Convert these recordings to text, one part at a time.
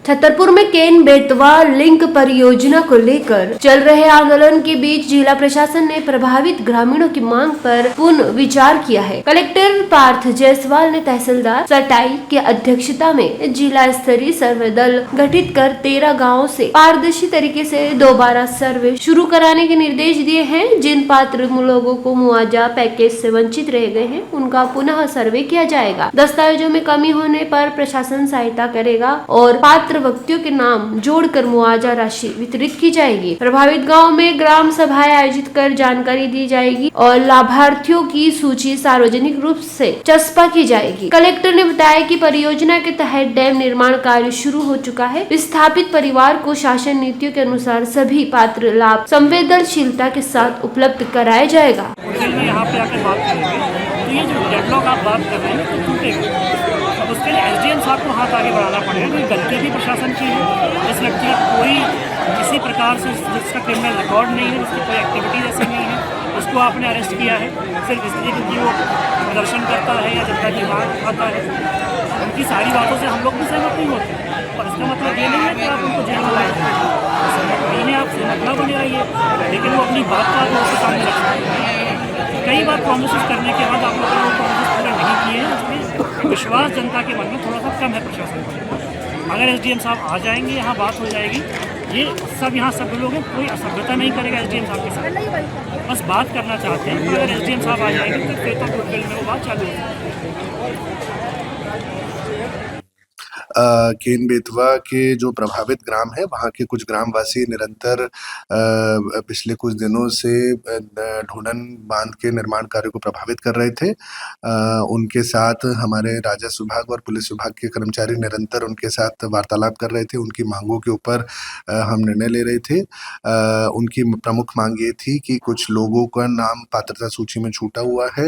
छतरपुर में केन बेतवा लिंक परियोजना को लेकर चल रहे आंदोलन के बीच जिला प्रशासन ने प्रभावित ग्रामीणों की मांग पर पुनः विचार किया है। कलेक्टर पार्थ जायसवाल ने तहसीलदार सटाई की अध्यक्षता में जिला स्तरीय सर्वे दल गठित कर 13 गाँव से पारदर्शी तरीके से दोबारा सर्वे शुरू कराने के निर्देश दिए हैं। जिन पात्र लोगों को मुआवजा पैकेज से वंचित रह गए हैं उनका पुनः सर्वे किया जाएगा। दस्तावेजों में कमी होने पर प्रशासन सहायता करेगा और पात्र व्यक्तियों के नाम जोड़कर मुआवजा राशि वितरित की जाएगी। प्रभावित गांव में ग्राम सभाएं आयोजित कर जानकारी दी जाएगी और लाभार्थियों की सूची सार्वजनिक रूप से चस्पा की जाएगी। कलेक्टर ने बताया कि परियोजना के तहत डैम निर्माण कार्य शुरू हो चुका है। विस्थापित परिवार को शासन नीतियों के अनुसार सभी पात्र लाभ संवेदनशीलता के साथ उपलब्ध कराया जाएगा। यहाँ पे आकर बात करेंगे तो ये जो डेडलॉक आप बात कर रहे हैं तो टूटेगा। अब उसके लिए एसडीएम साहब को हाथ आगे बढ़ाना पड़ेगा। कोई गलती भी प्रशासन की है, इस लड़की कोई किसी प्रकार से जिसका क्रिमिनल रिकॉर्ड नहीं है, जिसकी कोई एक्टिविटी जैसी नहीं है, उसको आपने अरेस्ट किया है सिर्फ इसलिए क्योंकि वो प्रदर्शन करता है या जनता की मांग उठाता है। उनकी सारी बातों से हम लोग भी सहमत नहीं होते, और इसका मतलब ये नहीं है कि आप उनको जेल में लाएंगे। आप सहमत न बने रहिए, लेकिन वो अपनी बात को आप उसके सामने रखें। कई बार प्रोमिस करने के बाद आप लोगों ने प्रोमिस पूरे नहीं किए हैं, इसलिए विश्वास जनता के मन में थोड़ा सा कम है प्रशासन पर। अगर एसडीएम साहब आ जाएंगे, यहाँ बात हो जाएगी। ये सब यहाँ सब लोग हैं, कोई असभ्यता नहीं करेगा एसडीएम साहब के साथ, बस बात करना चाहते हैं। अगर एसडीएम साहब आ जाएंगे तो फिर तो गुडविल में वो बात चालू होगी। केन बेतवा के जो प्रभावित ग्राम है वहाँ के कुछ ग्रामवासी निरंतर पिछले कुछ दिनों से ढूंढन बांध के निर्माण कार्य को प्रभावित कर रहे थे। उनके साथ हमारे राजस्व विभाग और पुलिस विभाग के कर्मचारी निरंतर उनके साथ वार्तालाप कर रहे थे। उनकी मांगों के ऊपर हम निर्णय ले रहे थे। उनकी प्रमुख मांग ये थी कि कुछ लोगों का नाम पात्रता सूची में छूटा हुआ है।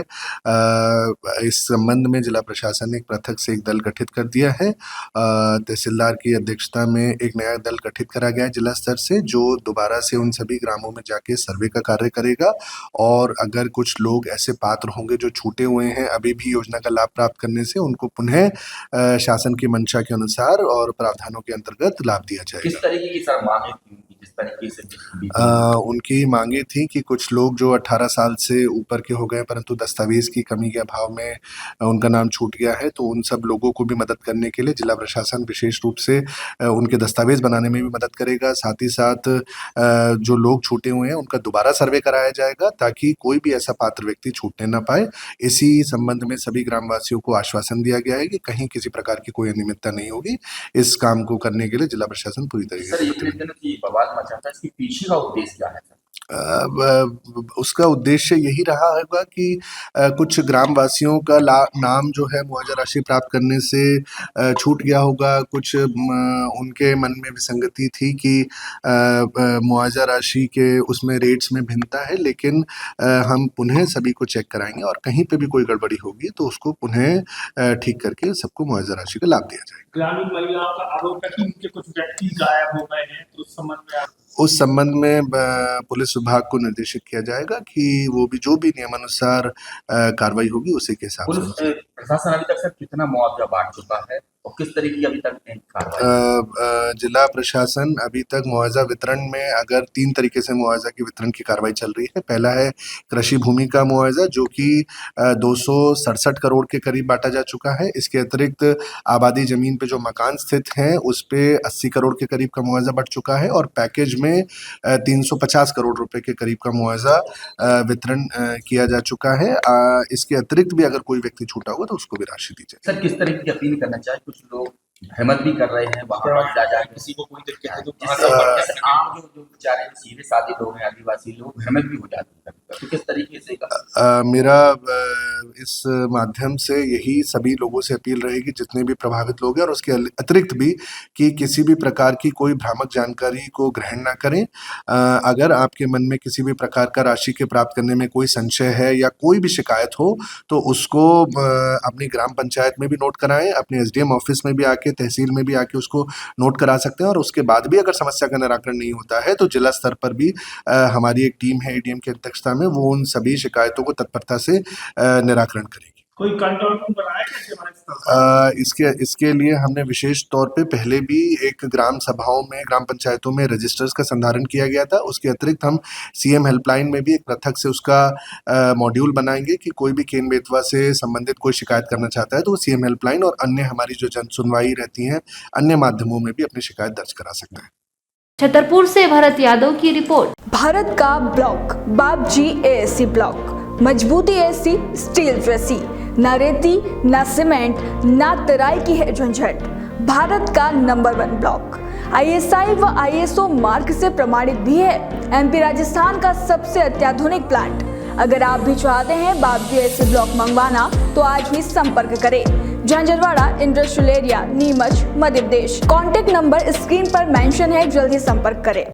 इस संबंध में जिला प्रशासन ने एक पृथक से एक दल गठित कर दिया है। तहसीलदार की अध्यक्षता में एक नया दल गठित करा गया है जिला स्तर से, जो दोबारा से उन सभी ग्रामों में जाके सर्वे का कार्य करेगा। और अगर कुछ लोग ऐसे पात्र होंगे जो छूटे हुए हैं अभी भी योजना का लाभ प्राप्त करने से, उनको पुनः शासन की मंशा के अनुसार और प्रावधानों के अंतर्गत लाभ दिया जाएगा। किस तरीके की सर मांगे थी जिस तरीके से उनकी मांगे थी कि कुछ लोग जो 18 साल से ऊपर के हो गए परंतु दस्तावेज की कमी के अभाव में उनका नाम छूट गया है, तो उन सब लोगों को भी मदद करने के लिए जिला प्रशासन विशेष रूप से उनके दस्तावेज बनाने में भी मदद करेगा। साथ ही साथ जो लोग छूटे हुए हैं उनका दोबारा सर्वे कराया जाएगा ताकि कोई भी ऐसा पात्र व्यक्ति छूटने ना पाए। इसी संबंध में सभी ग्रामवासियों को आश्वासन दिया गया है कि कहीं किसी प्रकार की कोई अनियमितता नहीं होगी। इस काम को करने के लिए जिला प्रशासन पूरी तरीके से इसके पीछे का उद्देश्य क्या है? उसका उद्देश्य यही रहा होगा कि कुछ ग्रामवासियों का नाम जो है मुआवजा राशि प्राप्त करने से छूट गया होगा। कुछ उनके मन में विसंगति थी कि मुआवजा राशि के उसमें रेट्स में भिन्नता है, लेकिन हम पुनः सभी को चेक कराएंगे और कहीं पे भी कोई गड़बड़ी होगी तो उसको पुनः ठीक करके सबको मुआवजा राशि का लाभ दिया जाएगा। ग्रामीण महिलाओं का आरोप है कि उनके कुछ व्यक्ति गायब हो गए हैं, तो उस संबंध में पुलिस विभाग को निर्देशित किया जाएगा कि वो भी जो भी नियमानुसार कार्रवाई होगी उसी के हिसाब से। प्रशासन अभी तक सर कितना मुआवजा बांट चुका है और किस तरीके की अभी तक कार्रवाई? जिला प्रशासन अभी तक मुआवजा वितरण में अगर 3 तरीके से मुआवजा की वितरण की कार्रवाई चल रही है। पहला है कृषि भूमि का मुआवजा जो कि 267 करोड़ के करीब बांटा जा चुका है। इसके अतिरिक्त आबादी जमीन पे जो मकान स्थित हैं उस पे 80 करोड़ के करीब का मुआवजा बढ़ चुका है और पैकेज में 350 करोड़ रुपए के करीब का मुआवजा वितरण किया जा चुका है। इसके अतिरिक्त भी अगर कोई व्यक्ति छूटा होगा तो उसको भी राशि दी जाए। सर किस तरीके की अपील करना चाहे? कुछ लोग हिम्मत भी कर रहे हैं वहाँ पर जा किसी को कोई दिक्कत है तो आम जो बेचारे सीधे साधे लोग हैं, आदिवासी लोग, हिम्मत भी हो जाती है, तो किस तरीके से मेरा इस माध्यम से यही सभी लोगों से अपील रहेगी जितने भी प्रभावित लोग हैं और उसके अतिरिक्त भी कि किसी भी प्रकार की कोई भ्रामक जानकारी को ग्रहण ना करें। अगर आपके मन में किसी भी प्रकार का राशि के प्राप्त करने में कोई संशय है या कोई भी शिकायत हो तो उसको अपनी ग्राम पंचायत में भी नोट कराएं, अपने एसडीएम ऑफिस में भी आके, तहसील में भी आके उसको नोट करा सकते हैं। और उसके बाद भी अगर समस्या का निराकरण नहीं होता है तो जिला स्तर पर भी हमारी एक टीम है एडीएम की अध्यक्षता में, वो उन सभी शिकायतों को तत्परता से निराकरण करेगी। कोई कंट्रोल रूम बनाया क्या इसके बारे में? इसके लिए हमने विशेष तौर पे पहले भी एक ग्राम सभाओं में, ग्राम पंचायतों में रजिस्टर्स का संधारण किया गया था। उसके अतिरिक्त हम सीएम हेल्पलाइन में भी एक पृथक से उसका मॉड्यूल बनाएंगे कि कोई भी केन बेतवा से संबंधित कोई शिकायत करना चाहता है तो वो सीएम हेल्पलाइन और अन्य हमारी जो जन सुनवाई रहती हैं अन्य माध्यमों में भी अपनी शिकायत दर्ज करा सकता है। छतरपुर से भरत यादव की रिपोर्ट। भारत का ब्लॉक बापजी एएससी ब्लॉक, मजबूती ऐसी स्टील जैसी, ना रेती ना सीमेंट ना तराई की है झंझट। भारत का नंबर 1 ब्लॉक आईएसआई व आईएसओ मार्क से प्रमाणित भी है। एमपी राजस्थान का सबसे अत्याधुनिक प्लांट। अगर आप भी चाहते हैं बापजी एएससी ब्लॉक मंगवाना तो आज ही संपर्क करें। Jhanjharwada industrial area, Neemuch, Madhya Pradesh. Contact number screen पर मेंशन है, जल्दी संपर्क करें।